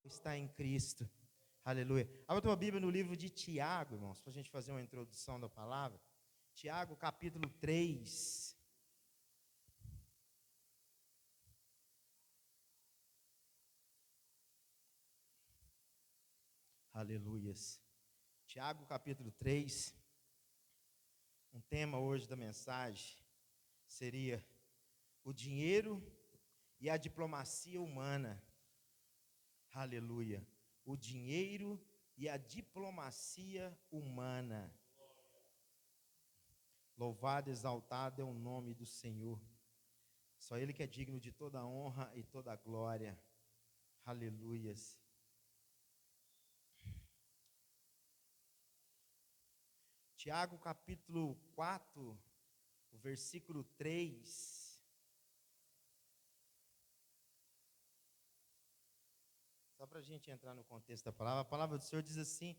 Está em Cristo. Aleluia. Abra a tua Bíblia no livro de Tiago, irmãos, para a gente fazer uma introdução da palavra. Tiago, capítulo 3. Aleluias. Tiago, capítulo 3. Um tema hoje da mensagem seria o dinheiro e a diplomacia humana. Aleluia. O dinheiro e a diplomacia humana. Louvado, exaltado é o nome do Senhor. Só Ele que é digno de toda a honra e toda a glória. Aleluias. Tiago capítulo 4, o versículo 3. Só para a gente entrar no contexto da palavra, a palavra do Senhor diz assim: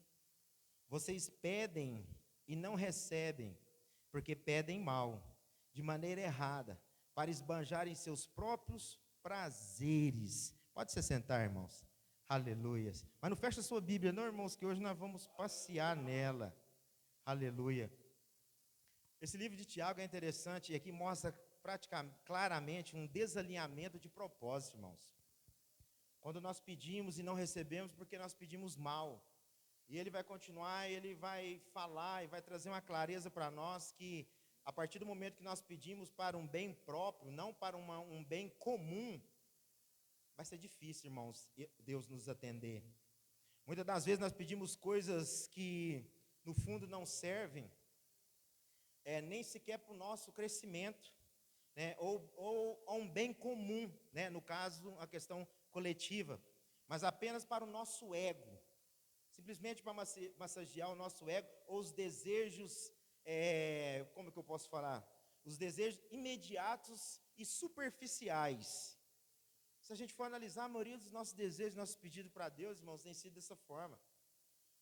vocês pedem e não recebem, porque pedem mal, de maneira errada, para esbanjarem seus próprios prazeres. Pode se sentar, irmãos. Aleluias. Mas não fecha a sua Bíblia, não, irmãos, que hoje nós vamos passear nela. Aleluia. Esse livro de Tiago é interessante e aqui mostra praticamente, claramente um desalinhamento de propósito, irmãos. Quando nós pedimos e não recebemos porque nós pedimos mal. E ele vai continuar, ele vai falar e vai trazer uma clareza para nós que a partir do momento que nós pedimos para um bem próprio, não para um bem comum, vai ser difícil, irmãos, Deus nos atender. Muitas das vezes nós pedimos coisas que no fundo não servem, nem sequer para o nosso crescimento, né? ou a um bem comum, né? No caso, a questão coletiva, mas apenas para o nosso ego, simplesmente para massagear o nosso ego, ou os desejos, como que eu posso falar? Os desejos imediatos e superficiais. Se a gente for analisar, a maioria dos nossos desejos, nossos pedidos para Deus, irmãos, tem sido dessa forma.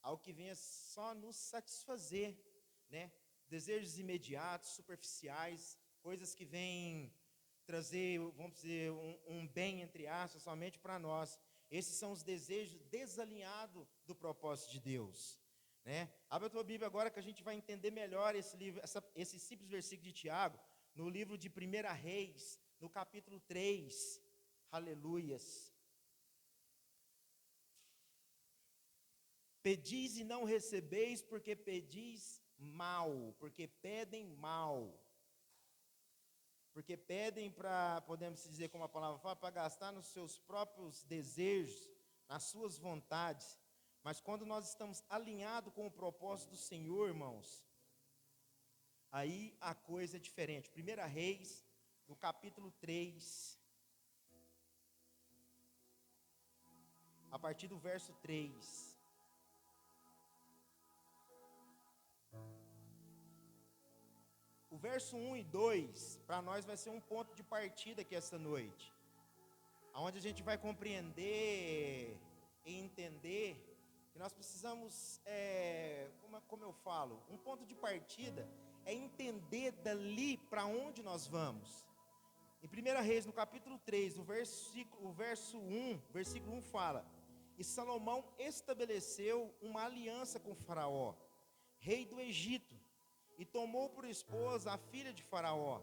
Algo que venha só nos satisfazer, né? Desejos imediatos, superficiais, coisas que vêm trazer, vamos dizer, um bem, entre aspas, somente para nós. Esses são os desejos desalinhados do propósito de Deus, né? Abre a tua Bíblia agora que a gente vai entender melhor esse livro, esse simples versículo de Tiago, no livro de 1 Reis, no capítulo 3. Aleluias. Pedis e não recebeis, porque pedis mal, porque pedem mal. Porque pedem para, podemos dizer como a palavra fala, para gastar nos seus próprios desejos, nas suas vontades. Mas quando nós estamos alinhados com o propósito do Senhor, irmãos, aí a coisa é diferente. 1 Reis, no capítulo 3, a partir do verso 3. O verso 1 e 2, para nós vai ser um ponto de partida aqui esta noite, onde a gente vai compreender e entender que nós precisamos, como eu falo, um ponto de partida é entender dali para onde nós vamos. Em 1 Reis, no capítulo 3, o versículo 1 fala: e Salomão estabeleceu uma aliança com Faraó, rei do Egito, e tomou por esposa a filha de Faraó,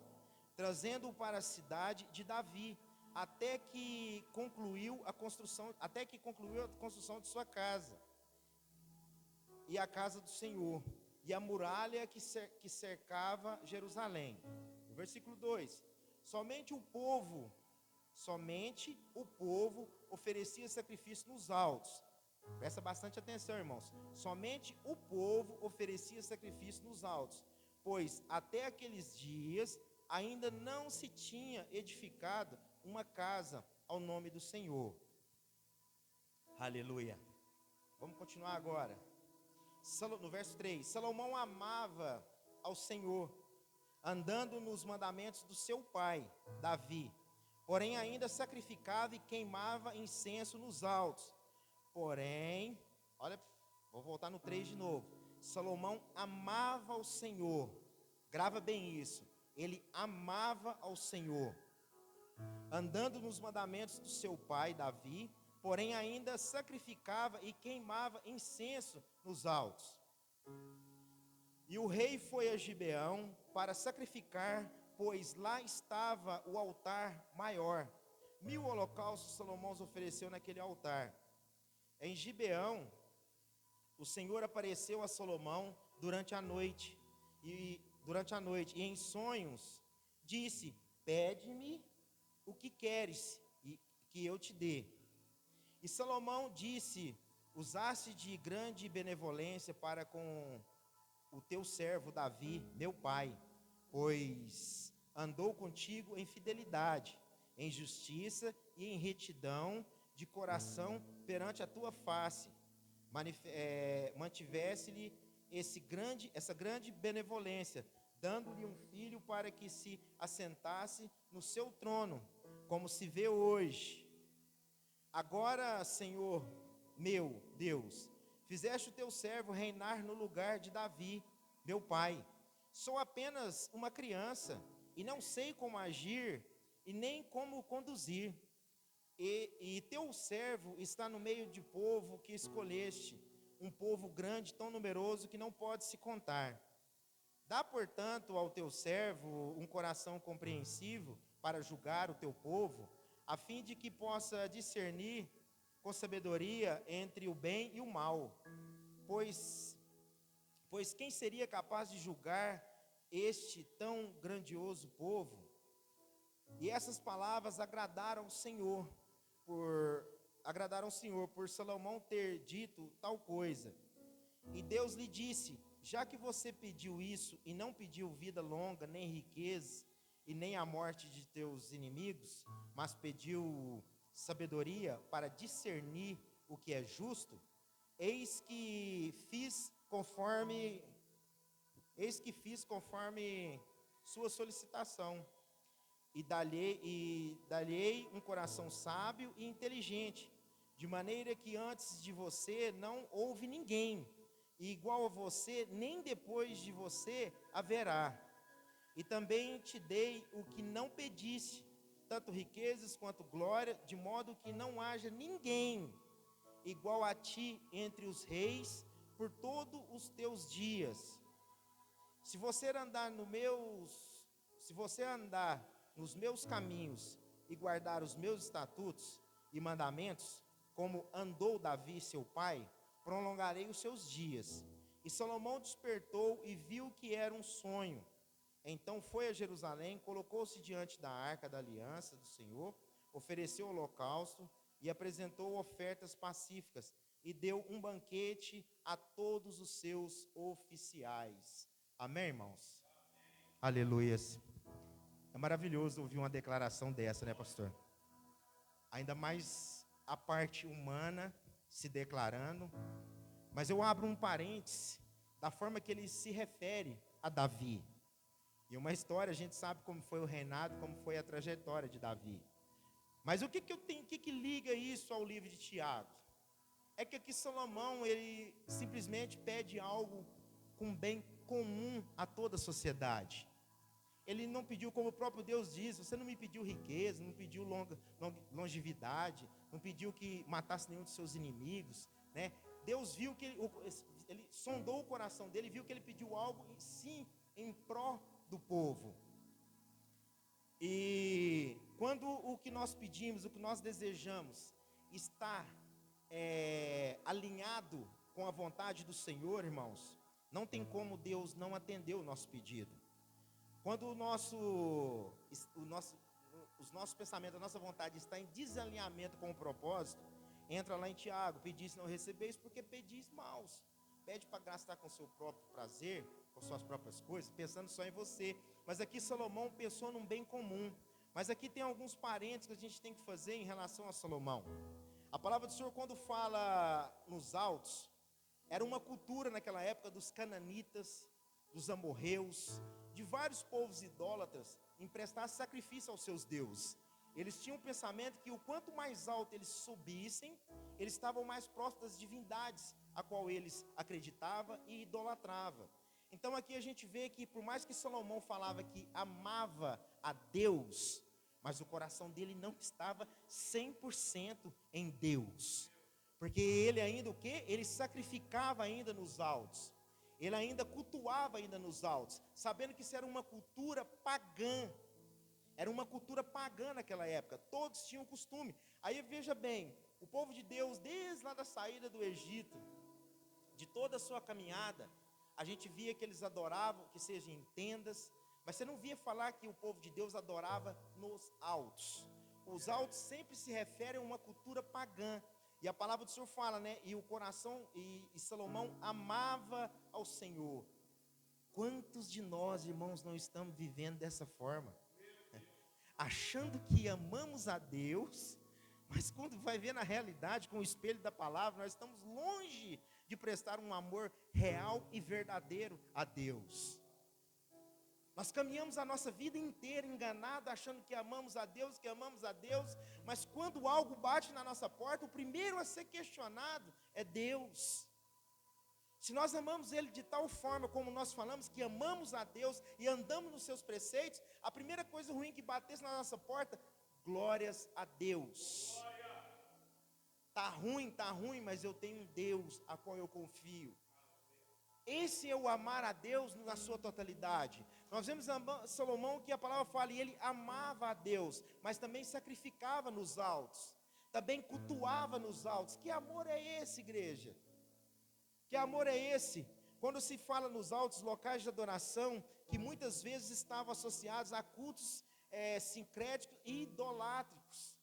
trazendo-o para a cidade de Davi, até que concluiu a construção de sua casa, e a casa do Senhor, e a muralha que cercava Jerusalém. No versículo 2: somente o povo oferecia sacrifício nos altos. Presta bastante atenção, irmãos. Somente o povo oferecia sacrifício nos altos, pois até aqueles dias ainda não se tinha edificado uma casa ao nome do Senhor. Aleluia. Vamos continuar agora. No verso 3: Salomão amava ao Senhor, andando nos mandamentos do seu pai, Davi, porém ainda sacrificava e queimava incenso nos altos. Porém, olha, vou voltar no 3 de novo. Salomão amava ao Senhor, grava bem isso, ele amava ao Senhor, andando nos mandamentos do seu pai, Davi, porém ainda sacrificava e queimava incenso nos altos. E o rei foi a Gibeão para sacrificar, pois lá estava o altar maior. 1000 holocaustos Salomão ofereceu naquele altar. Em Gibeão, o Senhor apareceu a Salomão durante a noite, e em sonhos disse: pede-me o que queres e que eu te dê. E Salomão disse: usaste de grande benevolência para com o teu servo Davi, meu pai, pois andou contigo em fidelidade, em justiça e em retidão de coração perante a tua face. Mantivesse-lhe essa grande benevolência, dando-lhe um filho para que se assentasse no seu trono, como se vê hoje. Agora, Senhor meu Deus, fizeste o teu servo reinar no lugar de Davi, meu pai. Sou apenas uma criança e não sei como agir e nem como conduzir. E teu servo está no meio de povo que escolheste, um povo grande, tão numeroso que não pode se contar. Dá, portanto, ao teu servo um coração compreensivo para julgar o teu povo, a fim de que possa discernir com sabedoria entre o bem e o mal. Pois quem seria capaz de julgar este tão grandioso povo? E essas palavras agradaram o Senhor por Salomão ter dito tal coisa. E Deus lhe disse: já que você pediu isso e não pediu vida longa, nem riqueza, e nem a morte de teus inimigos, mas pediu sabedoria para discernir o que é justo, eis que fiz conforme sua solicitação, e dar-lhe um coração sábio e inteligente, de maneira que antes de você não houve ninguém, e igual a você, nem depois de você haverá. E também te dei o que não pediste, tanto riquezas quanto glória, de modo que não haja ninguém igual a ti entre os reis por todos os teus dias. Se você andar nos meus caminhos e guardar os meus estatutos e mandamentos, como andou Davi seu pai, prolongarei os seus dias. E Salomão despertou e viu que era um sonho. Então foi a Jerusalém, colocou-se diante da arca da aliança do Senhor, ofereceu holocausto e apresentou ofertas pacíficas, e deu um banquete a todos os seus oficiais. Amém, irmãos? Amém. Aleluias. É maravilhoso ouvir uma declaração dessa, né, pastor? Ainda mais a parte humana se declarando. Mas eu abro um parêntese da forma que ele se refere a Davi. E uma história, a gente sabe como foi o reinado, como foi a trajetória de Davi. Mas o que liga isso ao livro de Tiago? É que aqui Salomão, ele simplesmente pede algo com bem comum a toda a sociedade. Ele não pediu, como o próprio Deus diz, você não me pediu riqueza, não pediu longevidade, não pediu que matasse nenhum dos seus inimigos, né? Deus viu que ele sondou o coração dele, viu que ele pediu algo em pró do povo. E quando o que nós pedimos, o que nós desejamos, está alinhado com a vontade do Senhor, irmãos, não tem como Deus não atender o nosso pedido. Quando os nossos pensamentos, a nossa vontade está em desalinhamento com o propósito, entra lá em Tiago: pedis não recebeis, porque pedis maus. Pede para gastar com o seu próprio prazer, com suas próprias coisas, pensando só em você. Mas aqui Salomão pensou num bem comum. Mas aqui tem alguns parênteses que a gente tem que fazer em relação a Salomão. A palavra do Senhor, quando fala nos altos, era uma cultura naquela época dos cananitas, dos amorreus, de vários povos idólatras, em prestar sacrifício aos seus deuses. Eles tinham um pensamento que o quanto mais alto eles subissem, eles estavam mais próximos das divindades a qual eles acreditavam e idolatravam. Então aqui a gente vê que por mais que Salomão falava que amava a Deus, mas o coração dele não estava 100% em Deus. Porque ele ainda o quê? Ele sacrificava ainda nos altos. Ele ainda cultuava ainda nos altos, sabendo que isso era uma cultura pagã. Era uma cultura pagã naquela época. Todos tinham costume. Aí veja bem, o povo de Deus, desde lá da saída do Egito, de toda a sua caminhada, a gente via que eles adoravam, que seja em tendas, mas você não via falar que o povo de Deus adorava nos altos. Os altos sempre se referem a uma cultura pagã. E a palavra do Senhor fala, né? E o coração, e Salomão amava ao Senhor. Quantos de nós, irmãos, não estamos vivendo dessa forma? Achando que amamos a Deus, mas quando vai ver na realidade, com o espelho da palavra, nós estamos longe de prestar um amor real e verdadeiro a Deus. Nós caminhamos a nossa vida inteira enganado, achando que amamos a Deus, mas quando algo bate na nossa porta, o primeiro a ser questionado é Deus. Se nós amamos Ele de tal forma como nós falamos que amamos a Deus e andamos nos seus preceitos, a primeira coisa ruim que batesse na nossa porta, glórias a Deus. Tá ruim, mas eu tenho um Deus a qual eu confio. Esse é o amar a Deus na sua totalidade. Nós vemos Salomão que a palavra fala, e ele amava a Deus, mas também sacrificava nos altos, também cultuava nos altos. Que amor é esse, igreja? Que amor é esse? Quando se fala nos altos locais de adoração, que muitas vezes estavam associados a cultos sincréticos e idolátricos,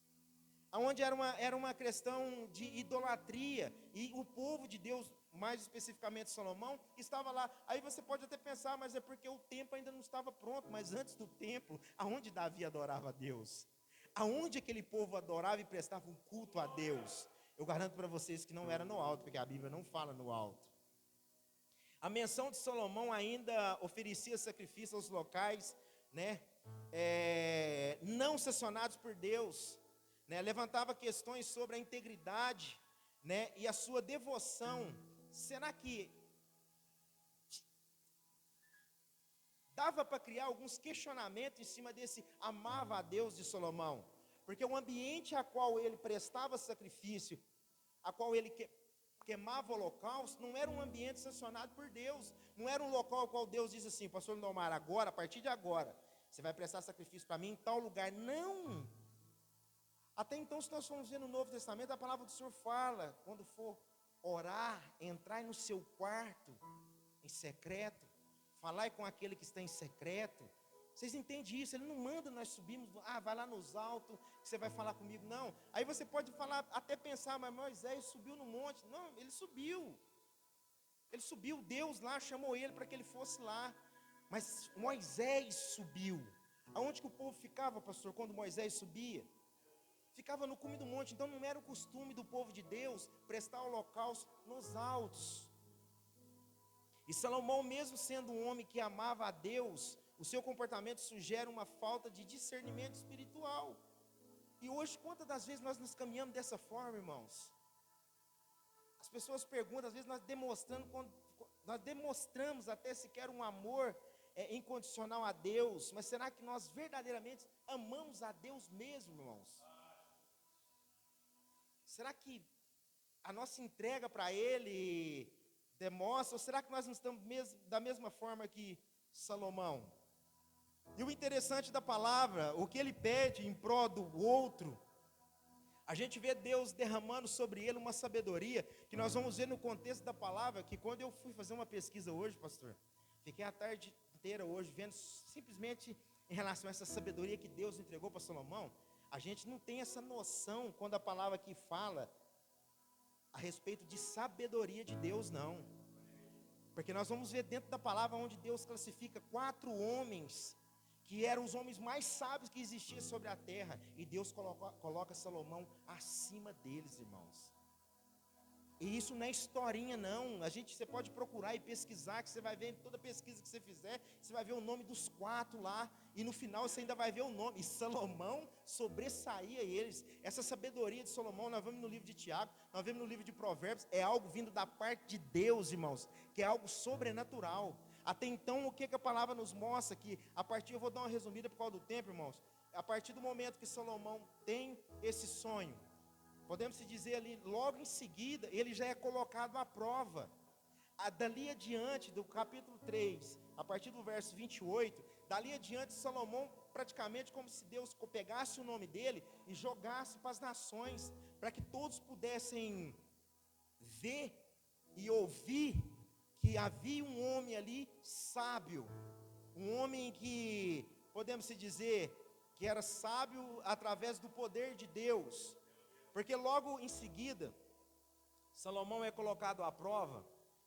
onde era uma questão de idolatria, e o povo de Deus, mais especificamente Salomão, estava lá. Aí você pode até pensar, mas é porque o templo ainda não estava pronto. Mas antes do templo, aonde Davi adorava a Deus? Aonde aquele povo adorava e prestava um culto a Deus? Eu garanto para vocês que não era no alto, porque a Bíblia não fala no alto. A menção de Salomão ainda oferecia sacrifício aos locais, né, não sancionados por Deus, né, levantava questões sobre a integridade, né, e a sua devoção. Será que dava para criar alguns questionamentos em cima desse amava a Deus de Salomão? Porque o ambiente a qual ele prestava sacrifício, a qual ele queimava holocausto, não era um ambiente sancionado por Deus, não era um local ao qual Deus diz assim, pastor Lindomar, agora, a partir de agora, você vai prestar sacrifício para mim em tal lugar. Não. Até então, se nós formos ver no Novo Testamento, a palavra do Senhor fala, quando for orar, entrar no seu quarto, em secreto, falar com aquele que está em secreto. Vocês entendem isso? Ele não manda nós subirmos, vai lá nos altos, que você vai falar comigo. Não, aí você pode falar, até pensar, mas Moisés subiu no monte. Não, ele subiu, Deus lá chamou ele para que ele fosse lá, mas Moisés subiu. Aonde que o povo ficava, pastor, quando Moisés subia? Ficava no cume do monte. Então não era o costume do povo de Deus prestar holocausto nos altos. E Salomão, mesmo sendo um homem que amava a Deus, o seu comportamento sugere uma falta de discernimento espiritual. E hoje, quantas das vezes nós nos caminhamos dessa forma, irmãos? As pessoas perguntam, às vezes nós demonstramos até sequer um amor incondicional a Deus, mas será que nós verdadeiramente amamos a Deus mesmo, irmãos? Será que a nossa entrega para Ele demonstra, ou será que nós não estamos da mesma forma que Salomão? E o interessante da palavra, o que ele pede em prol do outro, a gente vê Deus derramando sobre ele uma sabedoria, que nós vamos ver no contexto da palavra, que quando eu fui fazer uma pesquisa hoje, pastor, fiquei a tarde inteira hoje, vendo simplesmente em relação a essa sabedoria que Deus entregou para Salomão. A gente não tem essa noção, quando a palavra aqui fala a respeito de sabedoria de Deus, não. Porque nós vamos ver dentro da palavra onde Deus classifica 4 homens, que eram os homens mais sábios que existiam sobre a terra, e Deus coloca Salomão acima deles, irmãos. E isso não é historinha, não. Você pode procurar e pesquisar, que você vai ver em toda pesquisa que você fizer, você vai ver o nome dos 4 lá, e no final você ainda vai ver o nome. E Salomão sobressaía eles. Essa sabedoria de Salomão, nós vemos no livro de Tiago, nós vemos no livro de Provérbios, é algo vindo da parte de Deus, irmãos, que é algo sobrenatural. Até então, o que a palavra nos mostra? Que a partir, eu vou dar uma resumida por causa do tempo, irmãos. A partir do momento que Salomão tem esse sonho, podemos se dizer ali, logo em seguida, ele já é colocado à prova. Dali adiante, do capítulo 3, a partir do verso 28, dali adiante, Salomão, praticamente como se Deus pegasse o nome dele e jogasse para as nações, para que todos pudessem ver e ouvir que havia um homem ali sábio, um homem que, podemos se dizer, que era sábio através do poder de Deus, porque logo em seguida, Salomão é colocado à prova,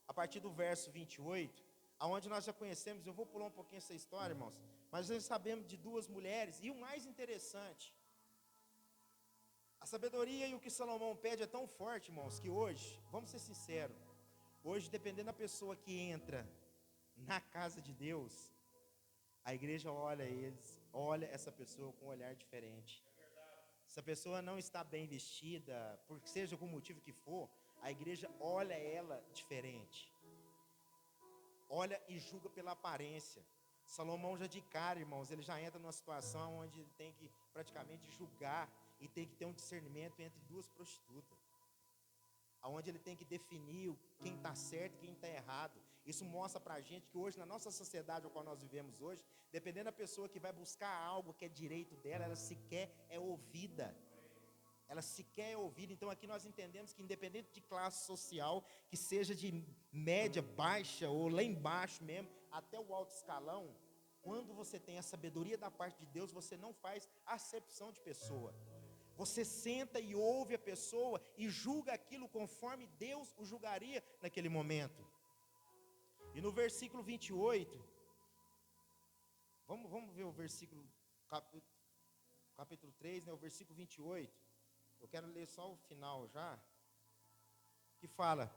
a partir do verso 28, aonde nós já conhecemos, eu vou pular um pouquinho essa história, irmãos, mas nós sabemos de duas mulheres, e o mais interessante, a sabedoria e o que Salomão pede é tão forte, irmãos, que hoje, vamos ser sinceros, hoje, dependendo da pessoa que entra na casa de Deus, a igreja olha essa pessoa com um olhar diferente. Se a pessoa não está bem vestida, por seja algum motivo que for, a igreja olha ela diferente. Olha e julga pela aparência. Salomão já de cara, irmãos, ele já entra numa situação onde ele tem que praticamente julgar e tem que ter um discernimento entre duas prostitutas. Onde ele tem que definir quem está certo e quem está errado. Isso mostra para a gente que hoje, na nossa sociedade, ao qual nós vivemos hoje, dependendo da pessoa que vai buscar algo que é direito dela, ela sequer é ouvida. Ela sequer é ouvida. Então aqui nós entendemos que independente de classe social, que seja de média, baixa, ou lá embaixo mesmo, até o alto escalão, quando você tem a sabedoria da parte de Deus, você não faz acepção de pessoa. Você senta e ouve a pessoa e julga aquilo conforme Deus o julgaria naquele momento. E no versículo 28, vamos ver o versículo, capítulo 3, né, o versículo 28. Eu quero ler só o final já, que fala: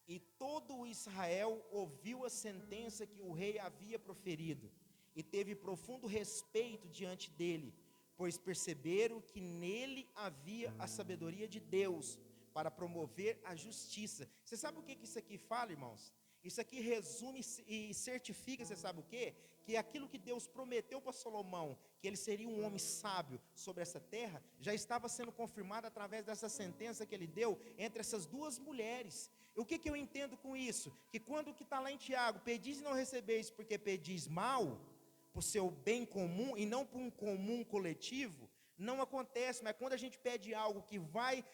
e todo Israel ouviu a sentença que o rei havia proferido, e teve profundo respeito diante dele, pois perceberam que nele havia a sabedoria de Deus, para promover a justiça. Você sabe o que isso aqui fala, irmãos? Isso aqui resume e certifica, você sabe o quê? Que aquilo que Deus prometeu para Salomão, que ele seria um homem sábio sobre essa terra, já estava sendo confirmado através dessa sentença que ele deu entre essas duas mulheres. O que eu entendo com isso? Que quando que está lá em Tiago, pedis e não recebeis porque pedis mal, por seu bem comum e não por um comum coletivo, não acontece. Mas quando a gente pede algo que vai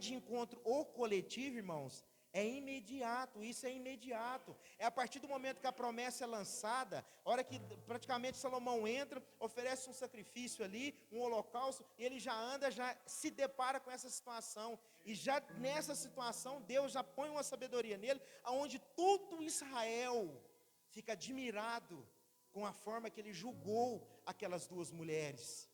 de encontro ao coletivo, irmãos, é imediato, isso é imediato. É a partir do momento que a promessa é lançada, a hora que praticamente Salomão entra, oferece um sacrifício ali, um holocausto, e ele já anda, já se depara com essa situação, e já nessa situação, Deus já põe uma sabedoria nele, aonde todo Israel fica admirado com a forma que ele julgou aquelas duas mulheres.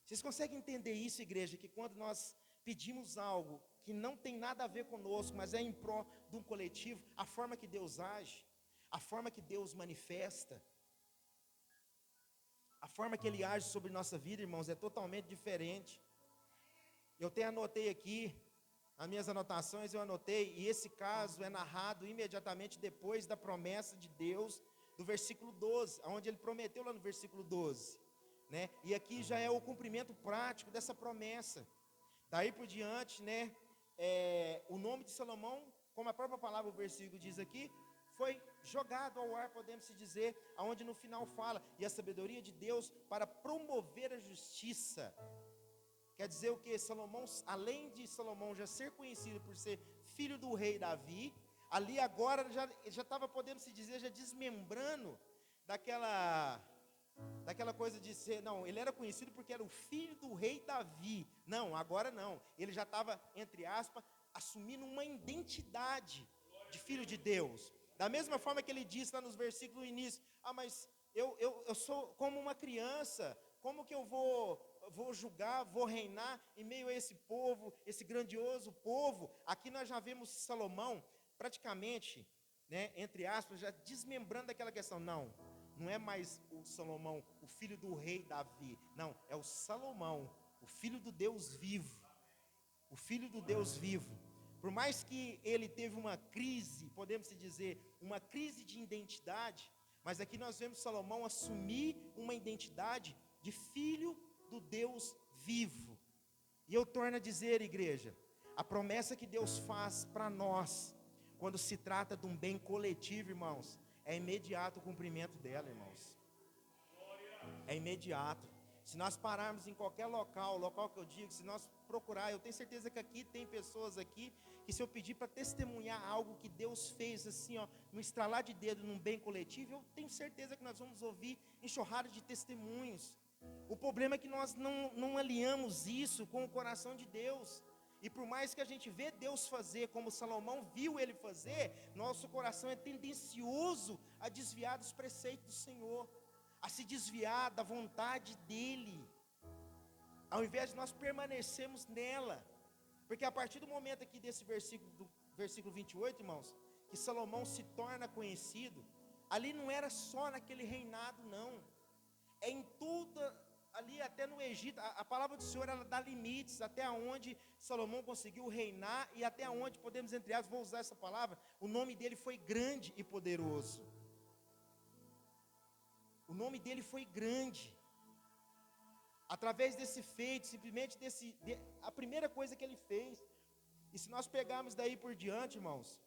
Vocês conseguem entender isso, igreja? Que quando nós pedimos algo que não tem nada a ver conosco, mas é em prol de um coletivo, a forma que Deus age, a forma que Deus manifesta, a forma que Ele age sobre nossa vida, irmãos, é totalmente diferente. Eu até anotei aqui, nas minhas anotações eu anotei, e esse caso é narrado imediatamente depois da promessa de Deus, do versículo 12, onde Ele prometeu lá no versículo 12, né? E aqui já é o cumprimento prático dessa promessa. Daí por diante, né, o nome de Salomão, como a própria palavra, o versículo diz aqui, foi jogado ao ar, podemos se dizer, aonde no final fala, e a sabedoria de Deus para promover a justiça. Quer dizer o que? Salomão, além de Salomão já ser conhecido por ser filho do rei Davi, ali agora já estava, podemos se dizer, já desmembrando daquela coisa de ser, não, ele era conhecido porque era o filho do rei Davi. Não, agora não. Ele já estava, entre aspas, assumindo uma identidade de filho de Deus. Da mesma forma que ele disse lá nos versículos do início: mas eu sou como uma criança, como que eu vou julgar, vou reinar em meio a esse povo, esse grandioso povo? Aqui nós já vemos Salomão, praticamente, né, entre aspas, já desmembrando aquela questão. Não é mais o Salomão, o filho do rei Davi. Não, é o Salomão, o filho do Deus vivo. O filho do Deus vivo. Por mais que ele teve uma crise, podemos dizer, uma crise de identidade, Mas aqui nós vemos Salomão assumir uma identidade de filho do Deus vivo. E eu torno a dizer, igreja, a promessa que Deus faz para nós, quando se trata de um bem coletivo, irmãos, é imediato o cumprimento dela, irmãos. É imediato. Se nós pararmos em qualquer local que eu digo, se nós procurar, eu tenho certeza que aqui tem pessoas aqui, que se eu pedir para testemunhar algo que Deus fez assim, ó, no estralar de dedo, num bem coletivo, eu tenho certeza que nós vamos ouvir enxurrada de testemunhos. O problema é que nós não alinhamos isso com o coração de Deus. E por mais que a gente vê Deus fazer, como Salomão viu ele fazer, nosso coração é tendencioso a desviar dos preceitos do Senhor, a se desviar da vontade dEle, ao invés de nós permanecermos nela. Porque a partir do momento aqui desse versículo 28, irmãos, que Salomão se torna conhecido, ali não era só naquele reinado, não. É em toda, ali até no Egito, a palavra do Senhor, ela dá limites, até onde Salomão conseguiu reinar, e até onde, podemos, entre aspas, vou usar essa palavra, o nome dele foi grande e poderoso. O nome dele foi grande. Através desse feito, simplesmente a primeira coisa que ele fez. E se nós pegarmos daí por diante, irmãos,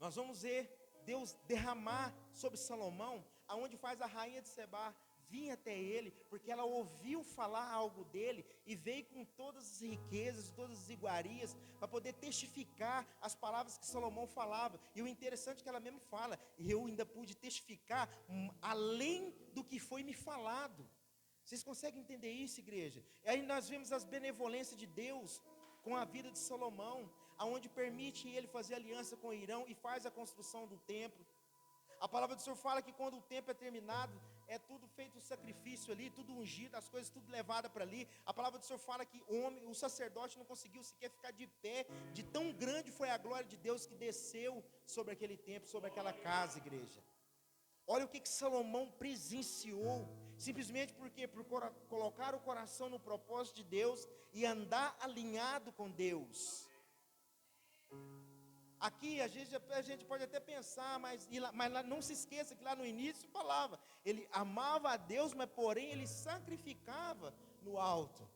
nós vamos ver Deus derramar sobre Salomão, aonde faz a rainha de Sebá vir até ele, porque ela ouviu falar algo dele, e veio com todas as riquezas, todas as iguarias, para poder testificar as palavras que Salomão falava. E o interessante é que ela mesmo fala, e eu ainda pude testificar além do que foi me falado. Vocês conseguem entender isso, igreja? E aí nós vemos as benevolências de Deus com a vida de Salomão, aonde permite ele fazer aliança com Irão e faz a construção do templo. A palavra do Senhor fala que quando o templo é terminado, é tudo feito sacrifício ali, tudo ungido, as coisas tudo levadas para ali. A palavra do Senhor fala que o sacerdote não conseguiu sequer ficar de pé, de tão grande foi a glória de Deus que desceu sobre aquele templo, sobre aquela casa, igreja. Olha o que Salomão presenciou, simplesmente porque por colocar o coração no propósito de Deus e andar alinhado com Deus. Aqui a gente pode até pensar, mas lá, não se esqueça que lá no início falava, ele amava a Deus, mas porém ele sacrificava no alto.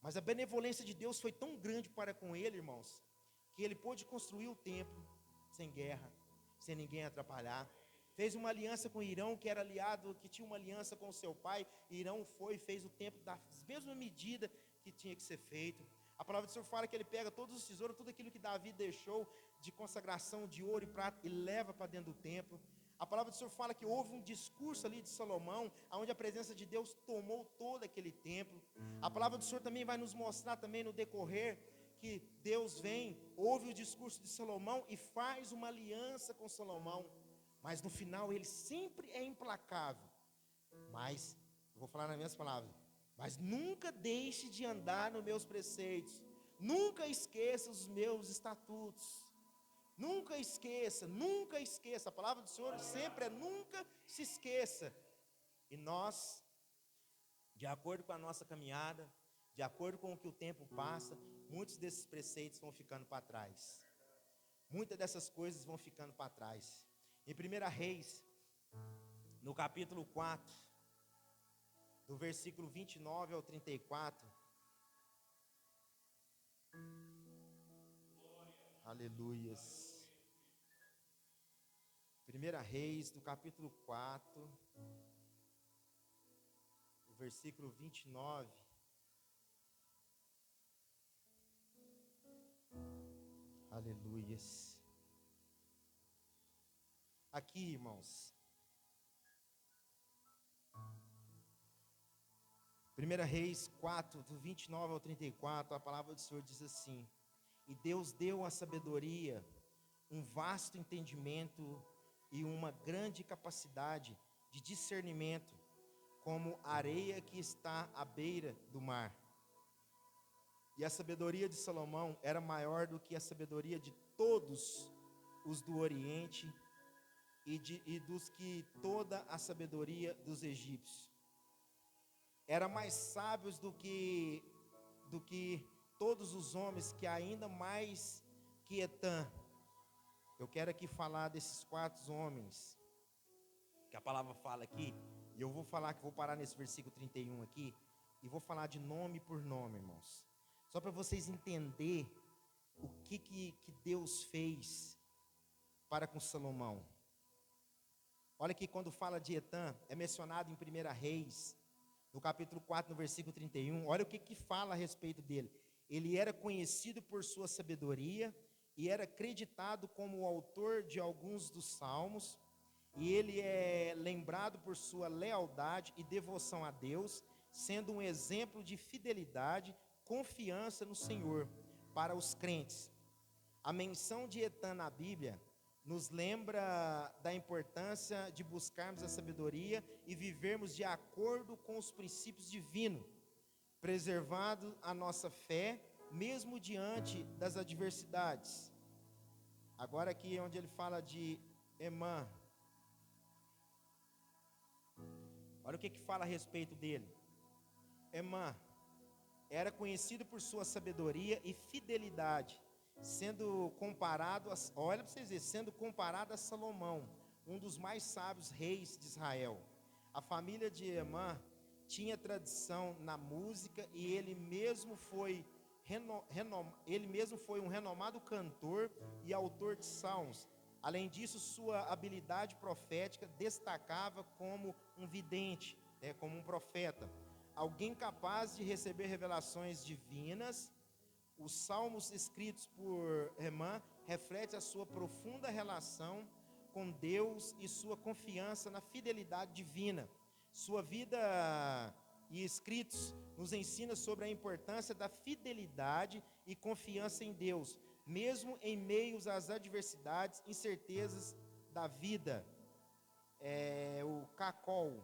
Mas a benevolência de Deus foi tão grande para com ele, irmãos, que ele pôde construir o templo sem guerra, sem ninguém atrapalhar. Fez uma aliança com Irão, que era aliado, que tinha uma aliança com o seu pai. Irão foi e fez o templo da mesma medida que tinha que ser feito. A palavra do Senhor fala que ele pega todos os tesouros, tudo aquilo que Davi deixou de consagração de ouro e prata, e leva para dentro do templo. A palavra do Senhor fala que houve um discurso ali de Salomão, onde a presença de Deus tomou todo aquele templo. A palavra do Senhor também vai nos mostrar também no decorrer, que Deus vem, ouve o discurso de Salomão e faz uma aliança com Salomão. Mas no final ele sempre é implacável. Mas, eu vou falar nas minhas palavras, mas nunca deixe de andar nos meus preceitos, nunca esqueça os meus estatutos, nunca esqueça, a palavra do Senhor sempre é nunca se esqueça. E nós, de acordo com a nossa caminhada, de acordo com o que o tempo passa, muitos desses preceitos vão ficando para trás, muitas dessas coisas vão ficando para trás. Em 1 Reis, no capítulo 4, do versículo 29 ao 34, aleluias. 1 Reis, do capítulo 4, do versículo 29, aleluias. Aqui, irmãos, 1 Reis 4, do 29 ao 34, a palavra do Senhor diz assim: e Deus deu a sabedoria, um vasto entendimento e uma grande capacidade de discernimento, como a areia que está à beira do mar. E a sabedoria de Salomão era maior do que a sabedoria de todos os do Oriente e dos que toda a sabedoria dos egípcios. Era mais sábios do que todos os homens, que ainda mais que Etã. Eu quero aqui falar desses 4 homens. que a palavra fala aqui, e eu vou falar que vou parar nesse versículo 31 aqui, e vou falar de nome por nome, irmãos. Só para vocês entenderem o que Deus fez para com Salomão. Olha que quando fala de Etã, é mencionado em 1 Reis, no capítulo 4, no versículo 31, olha o que fala a respeito dele. Ele era conhecido por sua sabedoria e era acreditado como o autor de alguns dos salmos, e ele é lembrado por sua lealdade e devoção a Deus, sendo um exemplo de fidelidade, confiança no Senhor para os crentes. A menção de Etã na Bíblia nos lembra da importância de buscarmos a sabedoria e vivermos de acordo com os princípios divinos, preservando a nossa fé, mesmo diante das adversidades. Agora aqui é onde ele fala de Emã. Olha o que fala a respeito dele. Emã era conhecido por sua sabedoria e fidelidade, sendo comparado olha para vocês verem, sendo comparado a Salomão, um dos mais sábios reis de Israel. A família de Emã tinha tradição na música e ele mesmo foi um renomado cantor e autor de salmos. Além disso, sua habilidade profética destacava como um vidente, como um profeta, alguém capaz de receber revelações divinas. Os salmos escritos por Emã refletem a sua profunda relação com Deus e sua confiança na fidelidade divina. Sua vida e escritos nos ensinam sobre a importância da fidelidade e confiança em Deus, mesmo em meio às adversidades e incertezas da vida. O Cacol.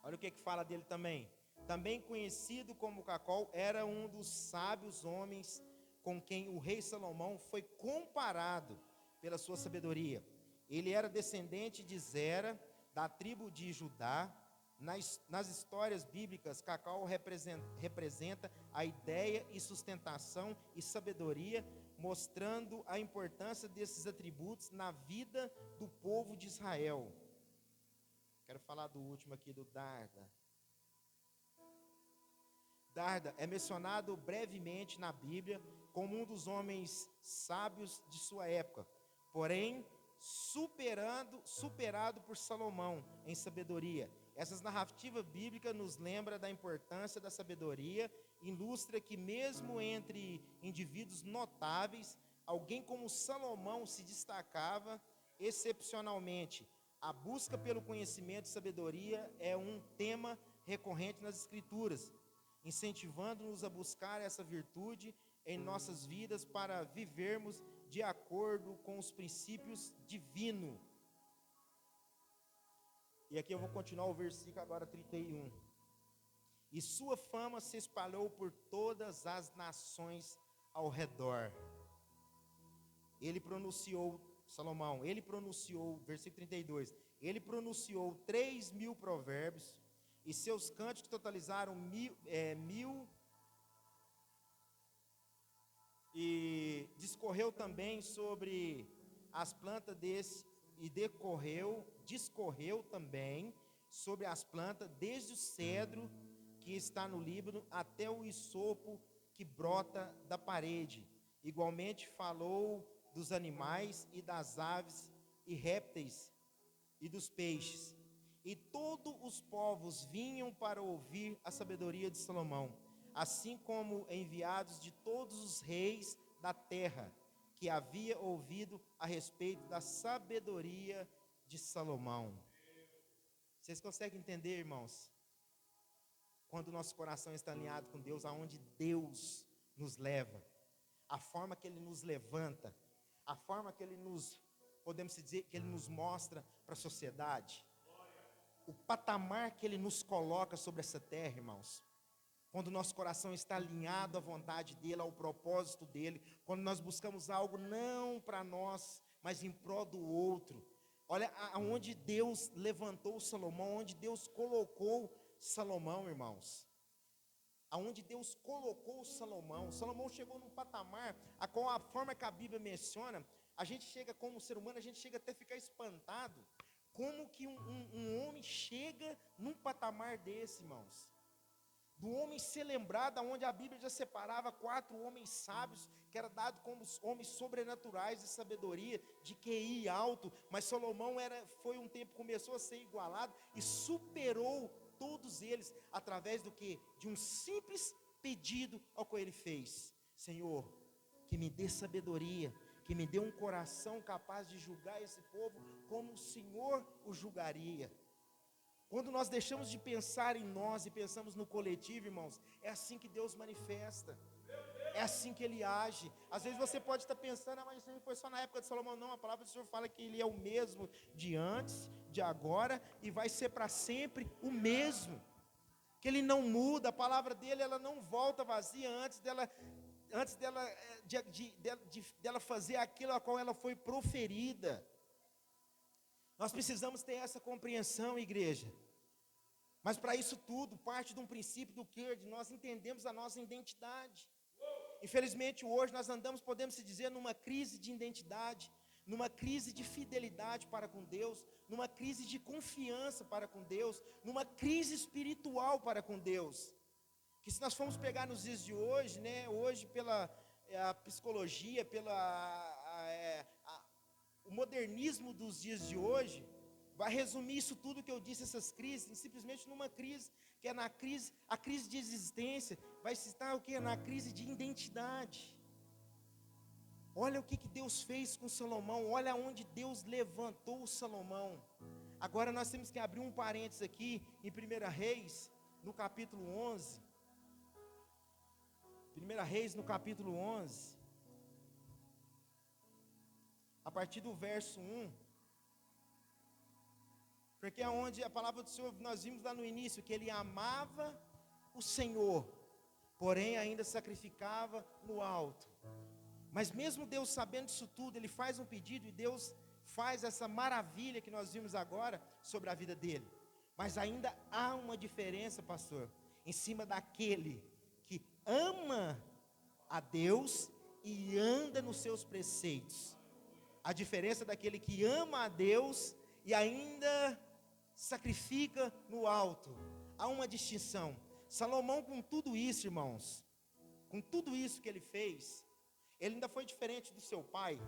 Olha o que fala dele também. Também conhecido como Cacol, era um dos sábios homens com quem o rei Salomão foi comparado pela sua sabedoria. Ele era descendente de Zera, da tribo de Judá. Nas histórias bíblicas, Cacol representa a ideia e sustentação e sabedoria, mostrando a importância desses atributos na vida do povo de Israel. Quero falar do último aqui, do Darda. Darda é mencionado brevemente na Bíblia como um dos homens sábios de sua época, porém superado por Salomão em sabedoria. Essas narrativas bíblicas nos lembram da importância da sabedoria, ilustra que mesmo entre indivíduos notáveis, alguém como Salomão se destacava excepcionalmente. A busca pelo conhecimento e sabedoria é um tema recorrente nas Escrituras, incentivando-nos a buscar essa virtude em nossas vidas para vivermos de acordo com os princípios divinos. E aqui eu vou continuar o versículo agora 31. E sua fama se espalhou por todas as nações ao redor. Salomão, versículo 32, ele pronunciou 3.000 provérbios, e seus cânticos totalizaram 1.000, e discorreu também sobre as plantas discorreu também sobre as plantas, desde o cedro que está no Líbano até o hisopo que brota da parede. Igualmente falou dos animais e das aves e répteis e dos peixes. E todos os povos vinham para ouvir a sabedoria de Salomão, assim como enviados de todos os reis da terra, que havia ouvido a respeito da sabedoria de Salomão. Vocês conseguem entender, irmãos? Quando o nosso coração está alinhado com Deus, aonde Deus nos leva, a forma que Ele nos levanta, a forma que Ele podemos dizer, que Ele nos mostra para a sociedade, o patamar que Ele nos coloca sobre essa terra, irmãos. Quando o nosso coração está alinhado à vontade dEle, ao propósito dEle, quando nós buscamos algo não para nós, mas em prol do outro. Olha aonde Deus levantou Salomão, onde Deus colocou Salomão, irmãos. Aonde Deus colocou Salomão. Salomão chegou num patamar, a forma que a Bíblia menciona, A gente chega, como ser humano, a gente chega até a ficar espantado. Como que um homem chega num patamar desse, irmãos? Do homem ser lembrado, onde a Bíblia já separava 4 homens sábios, que era dado como homens sobrenaturais de sabedoria, de QI alto, mas Salomão foi um tempo, começou a ser igualado e superou todos eles, através do que? De um simples pedido ao qual ele fez: Senhor, que me dê sabedoria, que me dê um coração capaz de julgar esse povo, como o Senhor o julgaria. Quando nós deixamos de pensar em nós e pensamos no coletivo, irmãos, é assim que Deus manifesta, é assim que Ele age. Às vezes você pode estar pensando, mas isso foi só na época de Salomão. Não, a palavra do Senhor fala que Ele é o mesmo de antes, de agora, e vai ser para sempre o mesmo, que Ele não muda. A palavra dEle, ela não volta vazia dela fazer aquilo a qual ela foi proferida. Nós precisamos ter essa compreensão, igreja. Mas para isso tudo, parte de um princípio do que? De nós entendemos a nossa identidade. Infelizmente hoje nós andamos, podemos se dizer, numa crise de identidade, numa crise de fidelidade para com Deus, numa crise de confiança para com Deus, numa crise espiritual para com Deus. Que se nós formos pegar nos dias de hoje, né, hoje pela a psicologia, o modernismo dos dias de hoje, vai resumir isso tudo que eu disse, essas crises, simplesmente numa crise, que é a crise de existência, vai se estar o que? Na crise de identidade. Olha o que Deus fez com Salomão, olha onde Deus levantou Salomão. Agora nós temos que abrir um parênteses aqui, em 1 Reis, no capítulo 11, 1 Reis no capítulo 11, a partir do verso 1, porque é onde a palavra do Senhor, nós vimos lá no início, que ele amava o Senhor, porém ainda sacrificava no alto. Mas mesmo Deus sabendo disso tudo, ele faz um pedido e Deus faz essa maravilha que nós vimos agora sobre a vida dele. Mas ainda há uma diferença, pastor, em cima daquele que ama a Deus e anda nos seus preceitos. A diferença daquele que ama a Deus e ainda sacrifica no alto. Há uma distinção. Salomão, com tudo isso, irmãos, com tudo isso que ele fez, ele ainda foi diferente do seu pai.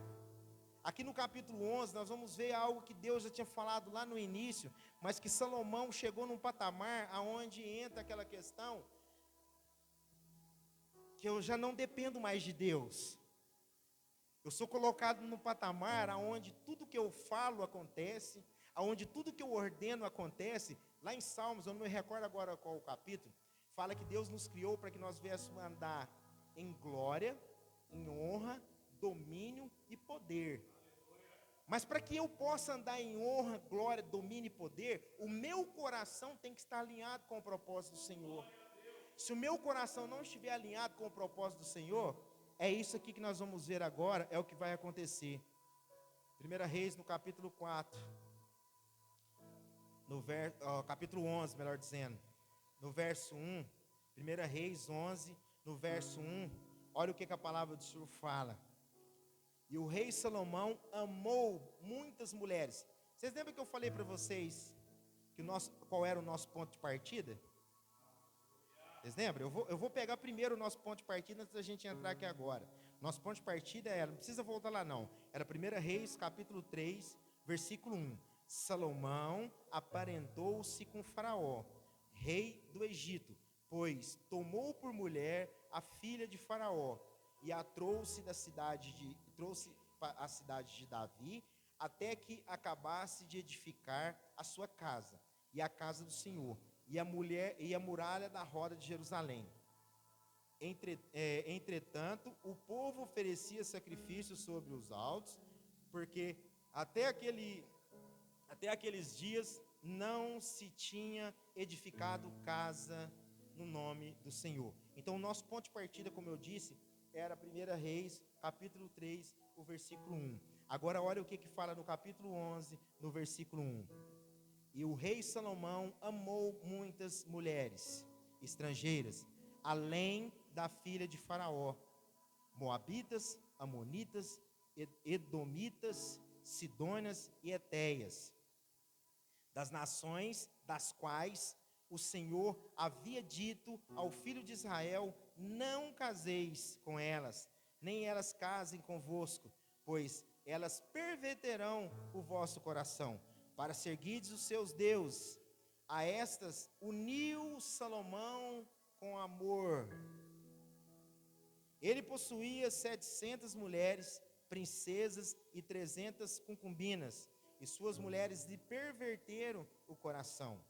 Aqui no capítulo 11, nós vamos ver algo que Deus já tinha falado lá no início, mas que Salomão chegou num patamar aonde entra aquela questão que eu já não dependo mais de Deus. Eu sou colocado num patamar aonde tudo que eu falo acontece, aonde tudo que eu ordeno acontece. Lá em Salmos, eu não me recordo agora qual o capítulo, fala que Deus nos criou para que nós viéssemos andar em glória, em honra, domínio e poder. Mas para que eu possa andar em honra, glória, domínio e poder, o meu coração tem que estar alinhado com o propósito do Senhor. Se o meu coração não estiver alinhado com o propósito do Senhor, é isso aqui que nós vamos ver agora, é o que vai acontecer. 1 Reis, no capítulo 4, capítulo 11, melhor dizendo, no verso 1, 1 Reis 11, no verso 1, olha o que a palavra do Senhor fala. E o rei Salomão amou muitas mulheres. Vocês lembram que eu falei para vocês que qual era o nosso ponto de partida? Vocês lembram? Eu vou pegar primeiro o nosso ponto de partida antes da gente entrar aqui agora. Nosso ponto de partida era, não precisa voltar lá não, era 1 Reis, capítulo 3, versículo 1. Salomão aparentou-se com Faraó, rei do Egito, pois tomou por mulher a filha de Faraó, e a trouxe à cidade de Davi, até que acabasse de edificar a sua casa, e a casa do Senhor, e a muralha da roda de Jerusalém. Entretanto, o povo oferecia sacrifícios sobre os altos, porque até aqueles dias não se tinha edificado casa no nome do Senhor. Então, o nosso ponto de partida, como eu disse, era 1 Reis, capítulo 3, o versículo 1. Agora, olha o que fala no capítulo 11, no versículo 1. E o rei Salomão amou muitas mulheres estrangeiras, além da filha de Faraó, moabitas, amonitas, edomitas, sidônias e etéias, das nações das quais o Senhor havia dito ao filho de Israel: não caseis com elas, nem elas casem convosco, pois elas perverterão o vosso coração, para seguirdes os seus deuses. A estas uniu Salomão com amor. Ele possuía 700 mulheres, princesas e 300 concubinas, e suas mulheres lhe perverteram o coração.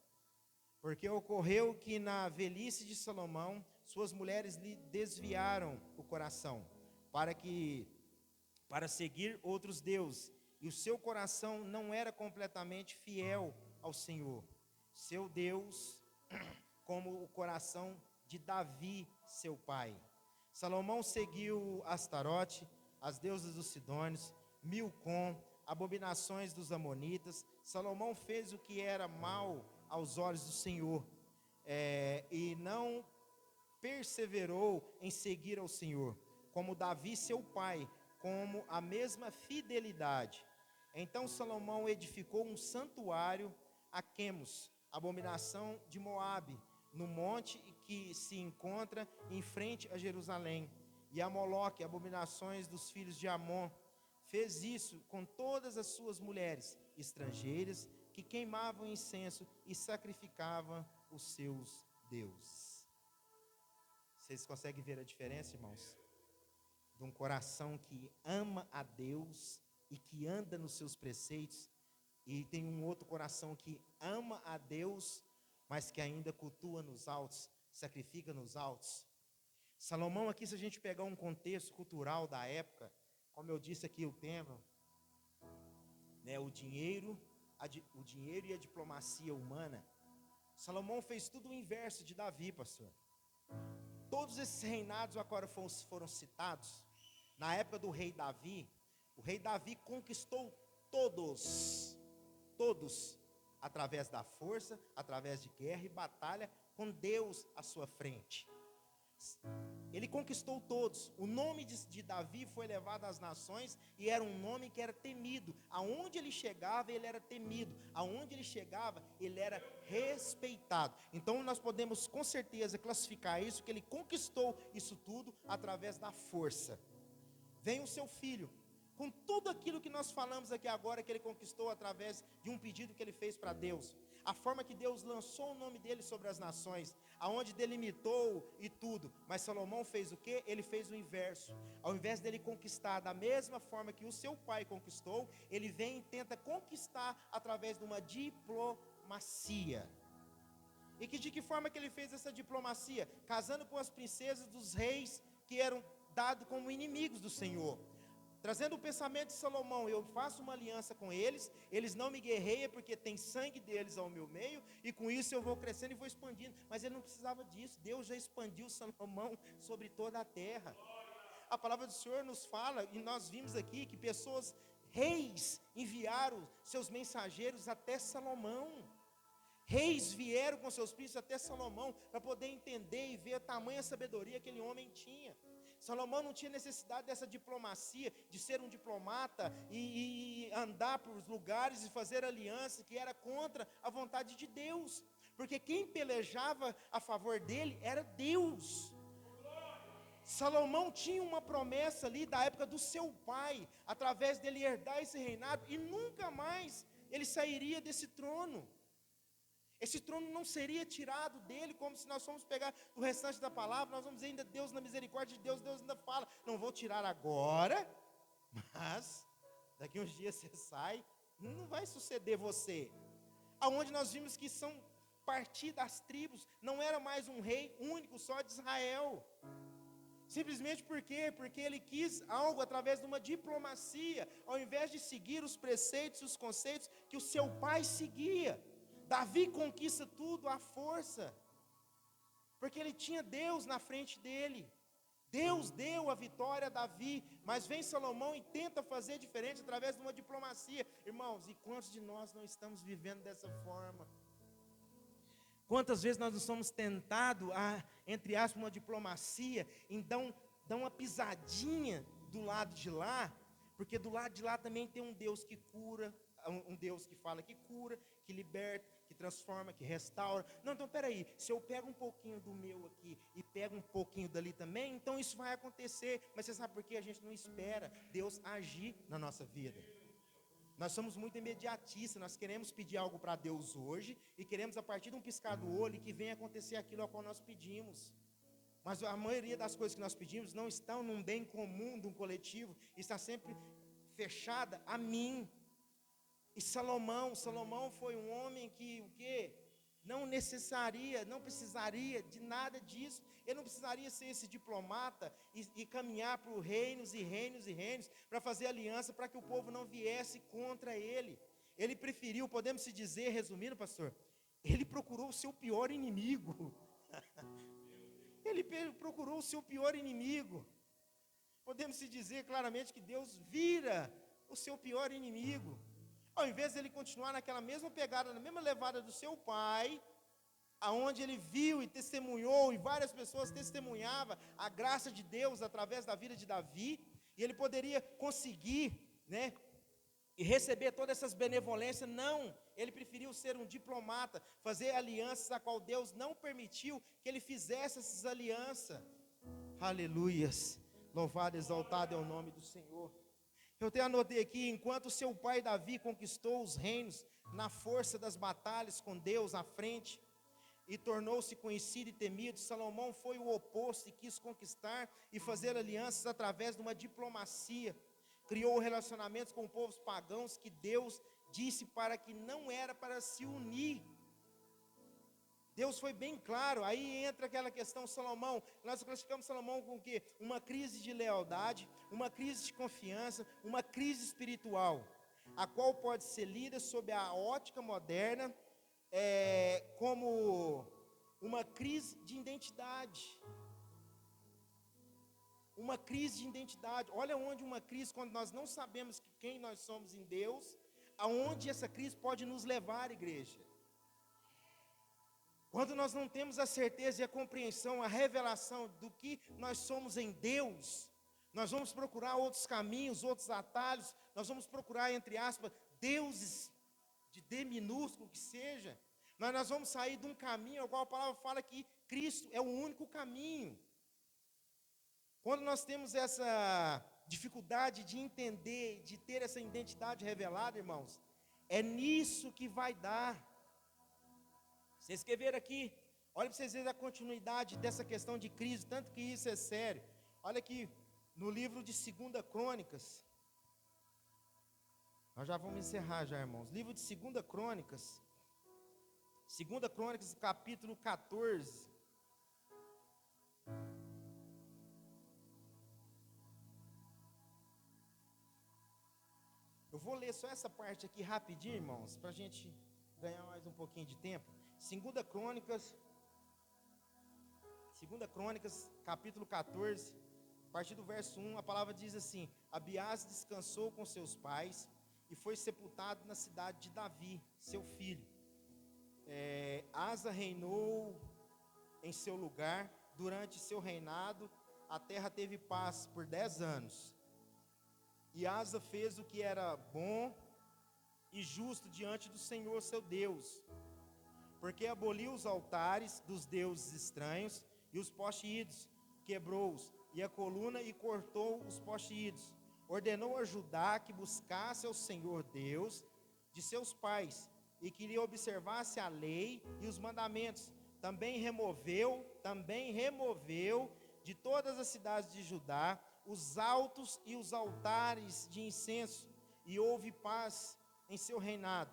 Porque ocorreu que na velhice de Salomão, suas mulheres lhe desviaram o coração, para seguir outros deuses, e o seu coração não era completamente fiel ao Senhor, seu Deus, como o coração de Davi, seu pai. Salomão seguiu Astarote, as deusas dos sidônios, Milcom, abominações dos amonitas. Salomão fez o que era mal aos olhos do Senhor, e não perseverou em seguir ao Senhor, como Davi seu pai, como a mesma fidelidade. Então Salomão edificou um santuário a Quemos, abominação de Moabe, no monte que se encontra em frente a Jerusalém, e a Moloque, abominações dos filhos de Amon. Fez isso com todas as suas mulheres estrangeiras, que queimavam incenso e sacrificavam os seus deuses. Vocês conseguem ver a diferença, irmãos? De um coração que ama a Deus e que anda nos seus preceitos, e tem um outro coração que ama a Deus, mas que ainda cultua nos altos, sacrifica nos altos. Salomão aqui, se a gente pegar um contexto cultural da época, como eu disse aqui o tema, o dinheiro e a diplomacia humana, Salomão fez tudo o inverso de Davi, pastor. Todos esses reinados agora foram citados. Na época do rei Davi, o rei Davi conquistou todos, através da força, através de guerra e batalha, com Deus à sua frente. Ele conquistou todos. O nome de Davi foi levado às nações, e era um nome que era temido. Aonde ele chegava, ele era temido. Aonde ele chegava, ele era respeitado. Então nós podemos com certeza classificar isso, que ele conquistou isso tudo através da força. Vem o seu filho, com tudo aquilo que nós falamos aqui agora, que ele conquistou através de um pedido que ele fez para Deus. A forma que Deus lançou o nome dele sobre as nações, aonde delimitou e tudo. Mas Salomão fez o quê? Ele fez o inverso. Ao invés dele conquistar da mesma forma que o seu pai conquistou, ele vem e tenta conquistar através de uma diplomacia. E de que forma que ele fez essa diplomacia? Casando com as princesas dos reis que eram dados como inimigos do Senhor. Trazendo o pensamento de Salomão: eu faço uma aliança com eles, eles não me guerreiam porque tem sangue deles ao meu meio, e com isso eu vou crescendo e vou expandindo. Mas ele não precisava disso. Deus já expandiu Salomão sobre toda a terra. A palavra do Senhor nos fala, e nós vimos aqui, que reis enviaram seus mensageiros até Salomão. Reis vieram com seus príncipes até Salomão, para poder entender e ver a tamanha sabedoria que aquele homem tinha. Salomão não tinha necessidade dessa diplomacia, de ser um diplomata e andar por lugares e fazer aliança, que era contra a vontade de Deus, porque quem pelejava a favor dele era Deus. Salomão tinha uma promessa ali da época do seu pai, através dele herdar esse reinado, e nunca mais ele sairia desse trono. Esse trono não seria tirado dele, como se nós fomos pegar o restante da palavra, nós vamos dizer ainda: Deus, na misericórdia de Deus, Deus ainda fala, não vou tirar agora, mas daqui uns dias você sai, não vai suceder você. Aonde nós vimos que são partir das tribos, não era mais um rei único só de Israel. Simplesmente por quê? Porque ele quis algo através de uma diplomacia, ao invés de seguir os preceitos e os conceitos que o seu pai seguia. Davi conquista tudo à força, porque ele tinha Deus na frente dele. Deus deu a vitória a Davi, mas vem Salomão e tenta fazer diferente através de uma diplomacia. Irmãos, e quantos de nós não estamos vivendo dessa forma? Quantas vezes nós não somos tentados a, entre aspas, uma diplomacia, então dá uma pisadinha do lado de lá, Porque do lado de lá também tem um Deus que cura, um Deus que fala que cura, que liberta, que transforma, que restaura. Não, então peraí, se eu pego um pouquinho do meu aqui e pego um pouquinho dali também, então isso vai acontecer. Mas você sabe por quê? A gente não espera Deus agir na nossa vida. Nós somos muito imediatistas, nós queremos pedir algo para Deus hoje e queremos a partir de um piscar do olho que venha acontecer aquilo ao qual nós pedimos. Mas a maioria das coisas que nós pedimos não estão num bem comum, de um coletivo, está sempre fechada a mim. E Salomão foi um homem que o quê? Não precisaria de nada disso. Ele não precisaria ser esse diplomata e caminhar por reinos e reinos e reinos para fazer aliança para que o povo não viesse contra ele. Ele preferiu, podemos se dizer, resumindo, pastor, ele procurou o seu pior inimigo. Ele procurou o seu pior inimigo. Podemos se dizer claramente que Deus vira o seu pior inimigo. Ao invés de ele continuar naquela mesma pegada, na mesma levada do seu pai, aonde ele viu e testemunhou, e várias pessoas testemunhavam a graça de Deus através da vida de Davi, e ele poderia conseguir, e receber todas essas benevolências. Não, ele preferiu ser um diplomata, fazer alianças a qual Deus não permitiu que ele fizesse essas alianças. Aleluias, louvado, exaltado é o nome do Senhor. Eu até anotei aqui, enquanto seu pai Davi conquistou os reinos na força das batalhas com Deus à frente, e tornou-se conhecido e temido, Salomão foi o oposto e quis conquistar e fazer alianças através de uma diplomacia. Criou relacionamentos com povos pagãos que Deus disse para que não era para se unir. Deus foi bem claro. Aí entra aquela questão, Salomão, nós classificamos Salomão com o quê? Uma crise de lealdade, uma crise de confiança, uma crise espiritual, a qual pode ser lida sob a ótica moderna, como uma crise de identidade. Uma crise de identidade. Olha onde uma crise, quando nós não sabemos quem nós somos em Deus, aonde essa crise pode nos levar, igreja. Quando nós não temos a certeza e a compreensão, a revelação do que nós somos em Deus, nós vamos procurar outros caminhos, outros atalhos, nós vamos procurar, entre aspas, deuses de D minúsculo que seja, mas nós vamos sair de um caminho ao qual a palavra fala que Cristo é o único caminho. Quando nós temos essa dificuldade de entender, de ter essa identidade revelada, irmãos, é nisso que vai dar. Vocês que ver aqui, olha para vocês verem a continuidade dessa questão de crise, tanto que isso é sério. Olha aqui, no livro de 2 Crônicas, nós já vamos encerrar já, irmãos. Livro de 2 Crônicas, capítulo 14. Eu vou ler só essa parte aqui rapidinho, irmãos, para a gente ganhar mais um pouquinho de tempo. 2 Crônicas, capítulo 14, a partir do verso 1, a palavra diz assim: Abiás descansou com seus pais e foi sepultado na cidade de Davi, seu filho. Asa reinou em seu lugar. Durante seu reinado, a terra teve paz por 10 anos. E Asa fez o que era bom e justo diante do Senhor seu Deus, porque aboliu os altares dos deuses estranhos e os postes ídolos, quebrou-os, e a coluna e cortou os postes ídolos. Ordenou a Judá que buscasse ao Senhor Deus de seus pais, e que lhe observasse a lei e os mandamentos. Também removeu de todas as cidades de Judá os altos e os altares de incenso, e houve paz em seu reinado.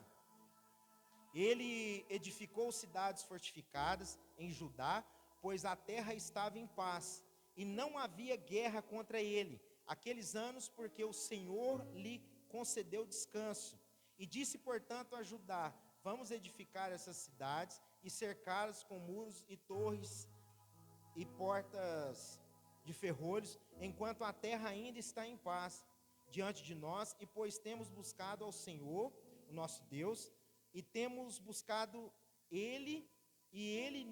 Ele edificou cidades fortificadas em Judá, pois a terra estava em paz, e não havia guerra contra ele aqueles anos, porque o Senhor lhe concedeu descanso. E disse, portanto, a Judá: vamos edificar essas cidades e cercá-las com muros e torres e portas de ferrolhos, enquanto a terra ainda está em paz diante de nós, e pois temos buscado ao Senhor, o nosso Deus, e temos buscado Ele, e Ele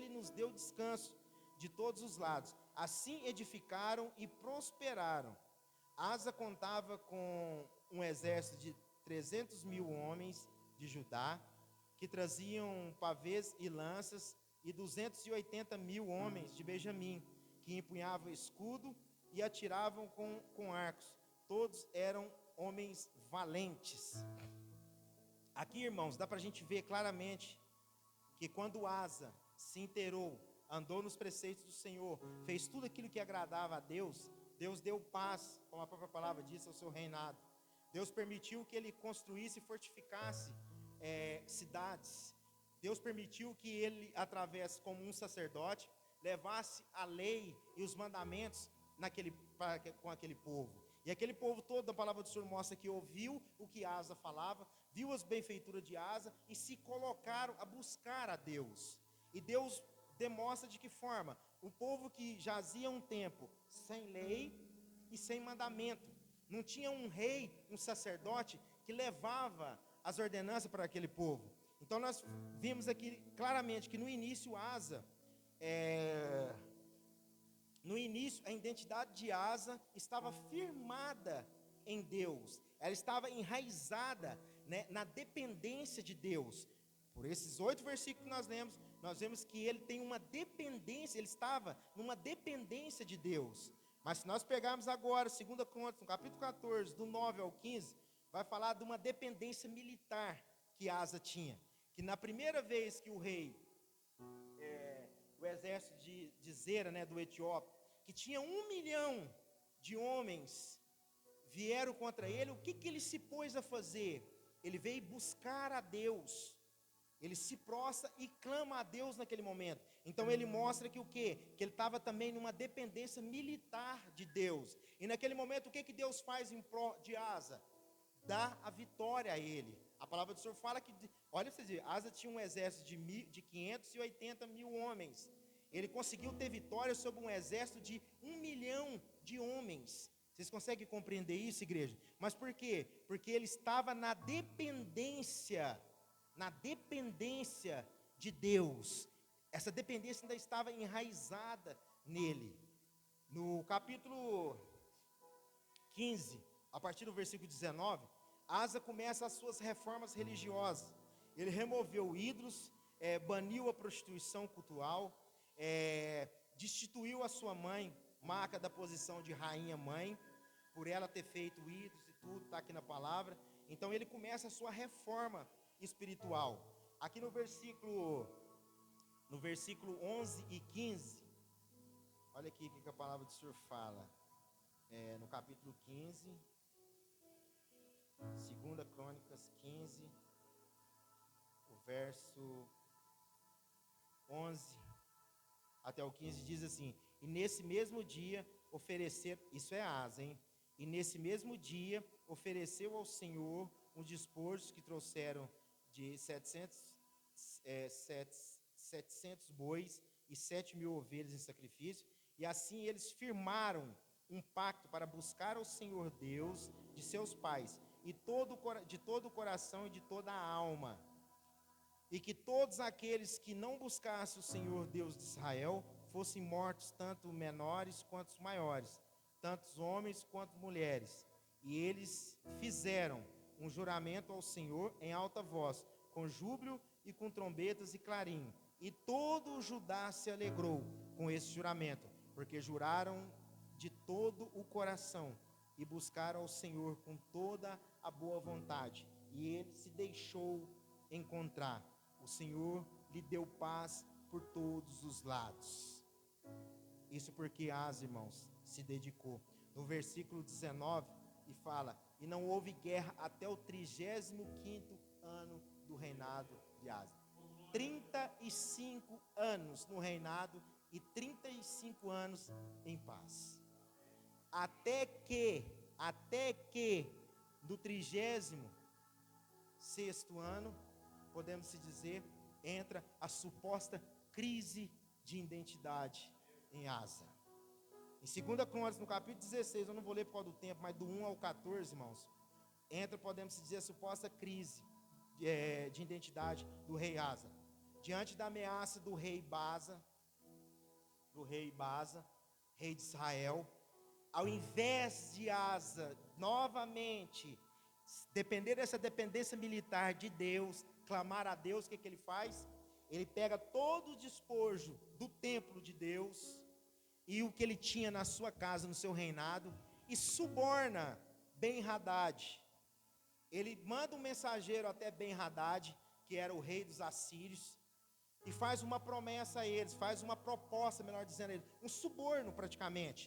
nos deu descanso de todos os lados. Assim edificaram e prosperaram. Asa contava com um exército de 300 mil homens de Judá, que traziam pavês e lanças, e 280 mil homens de Benjamim, que empunhavam escudo e atiravam com arcos. Todos eram homens valentes. Aqui, irmãos, dá para a gente ver claramente que quando Asa se inteirou, andou nos preceitos do Senhor, fez tudo aquilo que agradava a Deus, Deus deu paz, como a própria palavra diz, ao seu reinado. Deus permitiu que ele construísse e fortificasse cidades. Deus permitiu que ele, através como um sacerdote, levasse a lei e os mandamentos com aquele povo. E aquele povo todo, a palavra do Senhor mostra que ouviu o que Asa falava, viu as benfeituras de Asa e se colocaram a buscar a Deus. E Deus demonstra de que forma? O povo que jazia um tempo sem lei e sem mandamento. Não tinha um rei, um sacerdote que levava as ordenanças para aquele povo. Então nós vimos aqui claramente que no início Asa, a identidade de Asa estava firmada em Deus. Ela estava enraizada, né, na dependência de Deus. Por esses 8 versículos que nós lemos, nós vemos que ele tem uma dependência, ele estava numa dependência de Deus. Mas se nós pegarmos agora, 2 Crônicas, no capítulo 14, do 9 ao 15, vai falar de uma dependência militar que Asa tinha. Que na primeira vez que o rei, o exército de Zera, né, do Etiópia, que tinha 1 milhão de homens, vieram contra ele, o que ele se pôs a fazer? Ele veio buscar a Deus. Ele se prostra e clama a Deus naquele momento. Então ele mostra que o quê? Que ele estava também numa dependência militar de Deus. E naquele momento o que Deus faz em prol de Asa? Dá a vitória a ele. A palavra do Senhor fala que, olha para vocês verem, Asa tinha um exército de 580 mil homens. Ele conseguiu ter vitória sobre um exército de 1 milhão de homens. Vocês conseguem compreender isso, igreja? Mas por quê? Porque ele estava na dependência de Deus. Essa dependência ainda estava enraizada nele. No capítulo 15, a partir do versículo 19, Asa começa as suas reformas religiosas. Ele removeu ídolos, baniu a prostituição cultural, destituiu a sua mãe, Maaca, da posição de rainha-mãe, por ela ter feito ídolos e tudo, está aqui na palavra. Então ele começa a sua reforma espiritual. Aqui no versículo 11 e 15, olha aqui o que a palavra do Senhor fala. No capítulo 15, 2 Crônicas 15, o verso 11 até o 15 diz assim: e nesse mesmo dia oferecer, isso é Asa, hein? E nesse mesmo dia ofereceu ao Senhor os despojos que trouxeram de 700 bois e 7.000 ovelhas em sacrifício, e assim eles firmaram um pacto para buscar ao Senhor Deus de seus pais, e de todo o coração e de toda a alma, e que todos aqueles que não buscassem o Senhor Deus de Israel fossem mortos, tanto menores quanto maiores, tanto homens quanto mulheres. E eles fizeram um juramento ao Senhor em alta voz, com júbilo e com trombetas e clarim. E todo o Judá se alegrou com esse juramento, porque juraram de todo o coração e buscaram ao Senhor com toda a boa vontade. E ele se deixou encontrar. O Senhor lhe deu paz por todos os lados. Isso porque Asa, irmãos, se dedicou. No versículo 19, e fala: e não houve guerra até o 35º ano do reinado de Asa. 35 anos no reinado e 35 anos em paz. Até que do 36º ano, podemos se dizer, entra a suposta crise de identidade em Asa. Em 2 Crônicas, no capítulo 16, eu não vou ler por causa do tempo, mas do 1 ao 14, irmãos, entra, podemos dizer, a suposta crise de identidade do rei Asa. Diante da ameaça do rei Baasa, rei de Israel, ao invés de Asa, novamente, depender dessa dependência militar de Deus, clamar a Deus, o que ele faz? Ele pega todo o despojo do templo de Deus, e o que ele tinha na sua casa, no seu reinado, e suborna Ben-Hadad. Ele manda um mensageiro até Ben-Hadad, que era o rei dos assírios, e faz uma promessa a eles, faz uma proposta, melhor dizendo a eles, um suborno praticamente.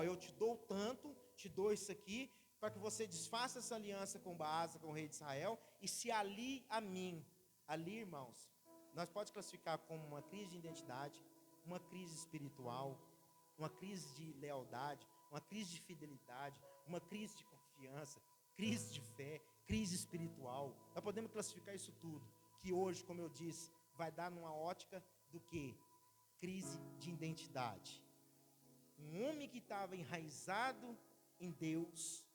Eu te dou tanto, te dou isso aqui, para que você desfaça essa aliança com Baasa, com o rei de Israel, e se alie a mim. Ali, irmãos, nós podemos classificar como uma crise de identidade, uma crise espiritual, uma crise de lealdade, uma crise de fidelidade, uma crise de confiança, crise de fé, crise espiritual. Nós podemos classificar isso tudo, que hoje, como eu disse, vai dar numa ótica do que? Crise de identidade. Um homem que estava enraizado em Deus,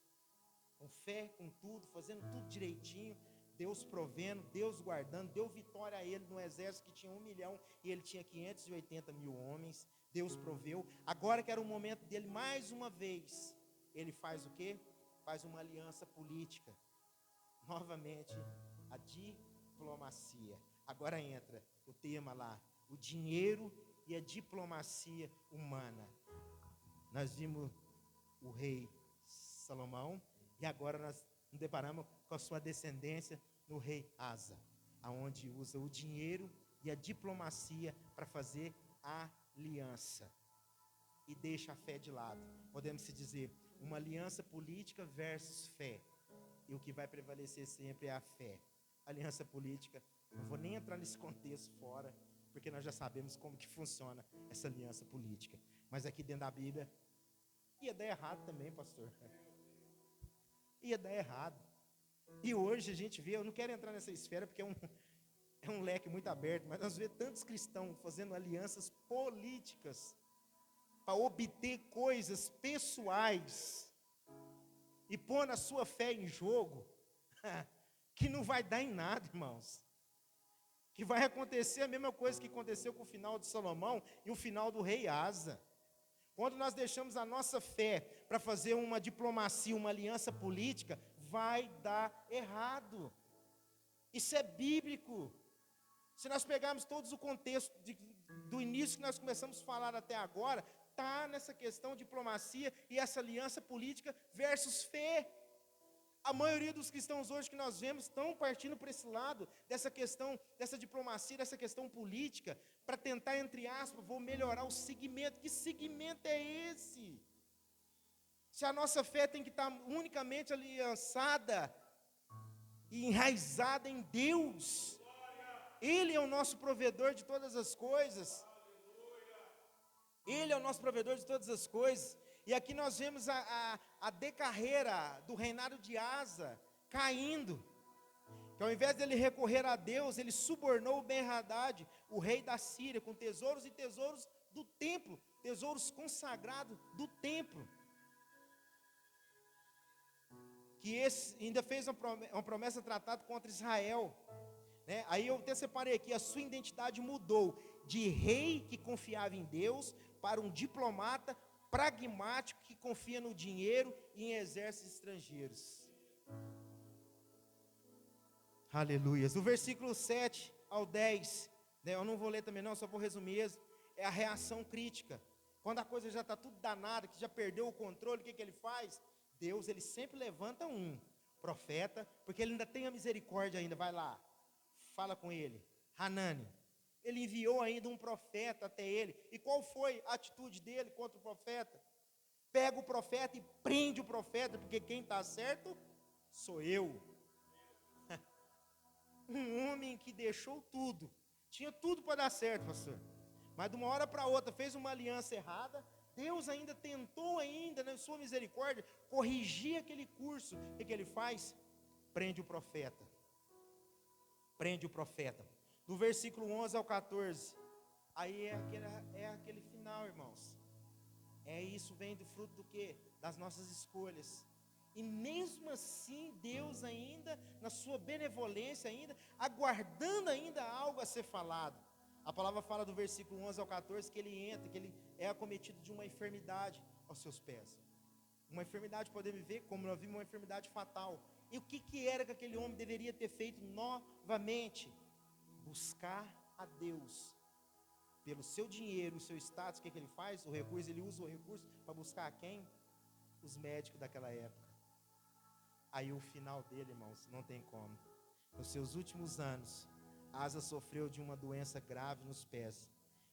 com fé, com tudo, fazendo tudo direitinho, Deus provendo, Deus guardando, deu vitória a ele no exército que tinha 1 milhão e ele tinha 580 mil homens. Deus proveu. Agora que era o momento dele, mais uma vez, ele faz o quê? Faz uma aliança política. Novamente, a diplomacia. Agora entra o tema lá, o dinheiro e a diplomacia humana. Nós vimos o rei Salomão e agora nós nos deparamos com a sua descendência no rei Asa, aonde usa o dinheiro e a diplomacia para fazer aliança e deixa a fé de lado. Podemos se dizer uma aliança política versus fé, e o que vai prevalecer sempre é a fé. Aliança política, não vou nem entrar nesse contexto fora, porque nós já sabemos como que funciona essa aliança política, mas aqui dentro da Bíblia ia dar errado também, pastor. Ia dar errado. E hoje a gente vê, eu não quero entrar nessa esfera porque é um leque muito aberto, mas nós vemos tantos cristãos fazendo alianças políticas para obter coisas pessoais e pôr a sua fé em jogo, que não vai dar em nada, irmãos. Que vai acontecer a mesma coisa que aconteceu com o final de Salomão e o final do rei Asa. Quando nós deixamos a nossa fé para fazer uma diplomacia, uma aliança política, vai dar errado. Isso é bíblico. Se nós pegarmos todos o contexto do início que nós começamos a falar até agora, está nessa questão de diplomacia e essa aliança política versus fé. A maioria dos cristãos hoje que nós vemos estão partindo para esse lado, dessa questão, dessa diplomacia, dessa questão política, para tentar, entre aspas, vou melhorar o segmento. Que segmento é esse? Se a nossa fé tem que estar unicamente aliançada e enraizada em Deus, Ele é o nosso provedor de todas as coisas. Ele é o nosso provedor de todas as coisas. E aqui nós vemos a decarreira do reinado de Asa caindo. Que ao invés dele recorrer a Deus, ele subornou o Ben-Hadad, o rei da Síria, com tesouros e tesouros do templo, tesouros consagrados do templo. Que esse ainda fez uma promessa tratada contra Israel. Né? Aí eu até separei aqui, a sua identidade mudou de rei que confiava em Deus para um diplomata pragmático que confia no dinheiro e em exércitos estrangeiros. Aleluia. Do versículo 7 ao 10, né, eu não vou ler também não, só vou resumir, é a reação crítica. Quando a coisa já está tudo danada, que já perdeu o controle, o que ele faz? Deus, ele sempre levanta um profeta, porque ele ainda tem a misericórdia ainda, vai lá, fala com ele, Hanani. Ele enviou ainda um profeta até ele. E qual foi a atitude dele contra o profeta? Pega o profeta e prende o profeta, porque quem está certo sou eu. Um homem que deixou tudo, tinha tudo para dar certo, pastor, mas de uma hora para outra fez uma aliança errada. Deus ainda tentou, ainda na sua misericórdia, corrigir aquele curso. O que ele faz? Prende o profeta. Prende o profeta. Do versículo 11 ao 14, aí é aquele final, irmãos. É isso, vem do fruto do quê? Das nossas escolhas. E mesmo assim, Deus ainda, na sua benevolência ainda, aguardando ainda algo a ser falado. A palavra fala do versículo 11 ao 14, que ele entra, que ele é acometido de uma enfermidade aos seus pés. uma enfermidade podemos ver, como nós vimos, uma enfermidade fatal. E o que era que aquele homem deveria ter feito novamente? Buscar a Deus. Pelo seu dinheiro, o seu status, o que ele faz? O recurso, ele usa o recurso para buscar quem? Os médicos daquela época. Aí o final dele, irmãos, não tem como. Nos seus últimos anos, Asa sofreu de uma doença grave nos pés.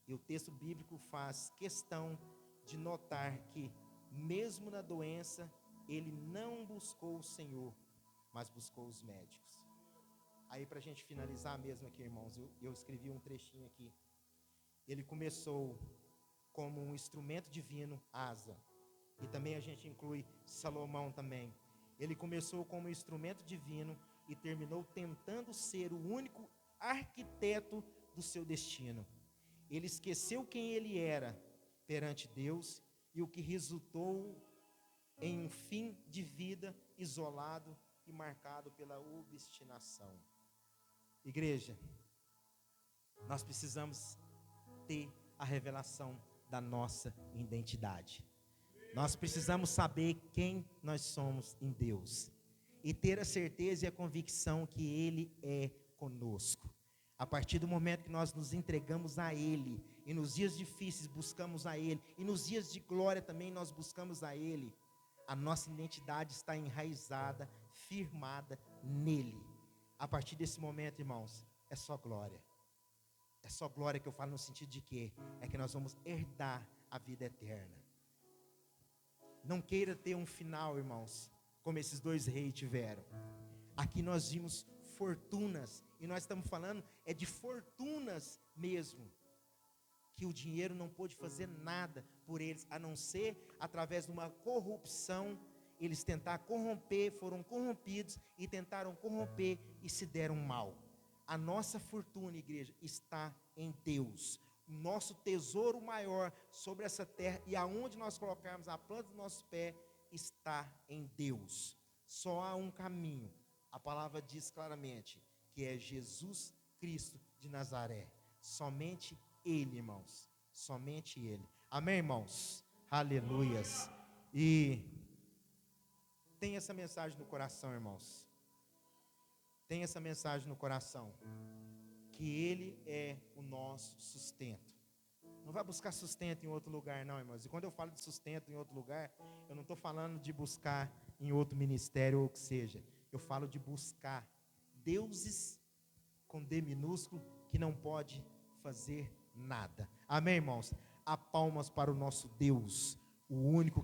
E o texto bíblico faz questão de notar que, mesmo na doença, ele não buscou o Senhor, mas buscou os médicos. Aí, para a gente finalizar mesmo aqui, irmãos, eu escrevi um trechinho aqui. Ele começou como um instrumento divino, Asa. E também a gente inclui Salomão também. Ele começou como um instrumento divino e terminou tentando ser o único arquiteto do seu destino. Ele esqueceu quem ele era perante Deus e o que resultou em um fim de vida isolado e marcado pela obstinação. Igreja, nós precisamos ter a revelação da nossa identidade. Nós precisamos saber quem nós somos em Deus e ter a certeza e a convicção que Ele é conosco. A partir do momento que nós nos entregamos a Ele, e nos dias difíceis buscamos a Ele, e nos dias de glória também nós buscamos a Ele, a nossa identidade está enraizada, firmada nele. A partir desse momento, irmãos, é só glória. É só glória que eu falo no sentido de que é que nós vamos herdar a vida eterna. Não queira ter um final, irmãos, como esses dois reis tiveram. Aqui nós vimos fortunas, e nós estamos falando de fortunas mesmo, que o dinheiro não pôde fazer nada por eles, a não ser através de uma corrupção. Eles tentaram corromper, foram corrompidos e tentaram corromper e se deram mal. A nossa fortuna, igreja, está em Deus. O nosso tesouro maior sobre essa terra e aonde nós colocarmos a planta do nosso pé está em Deus. Só há um caminho. A palavra diz claramente que é Jesus Cristo de Nazaré. Somente Ele, irmãos. Somente Ele. Amém, irmãos? Aleluias. E tem essa mensagem no coração, irmãos. Tem essa mensagem no coração. Que Ele é o nosso sustento. Não vai buscar sustento em outro lugar, não, irmãos. E quando eu falo de sustento em outro lugar, eu não estou falando de buscar em outro ministério ou o que seja. Eu falo de buscar deuses com D minúsculo que não pode fazer nada. Amém, irmãos? Há palmas para o nosso Deus, o único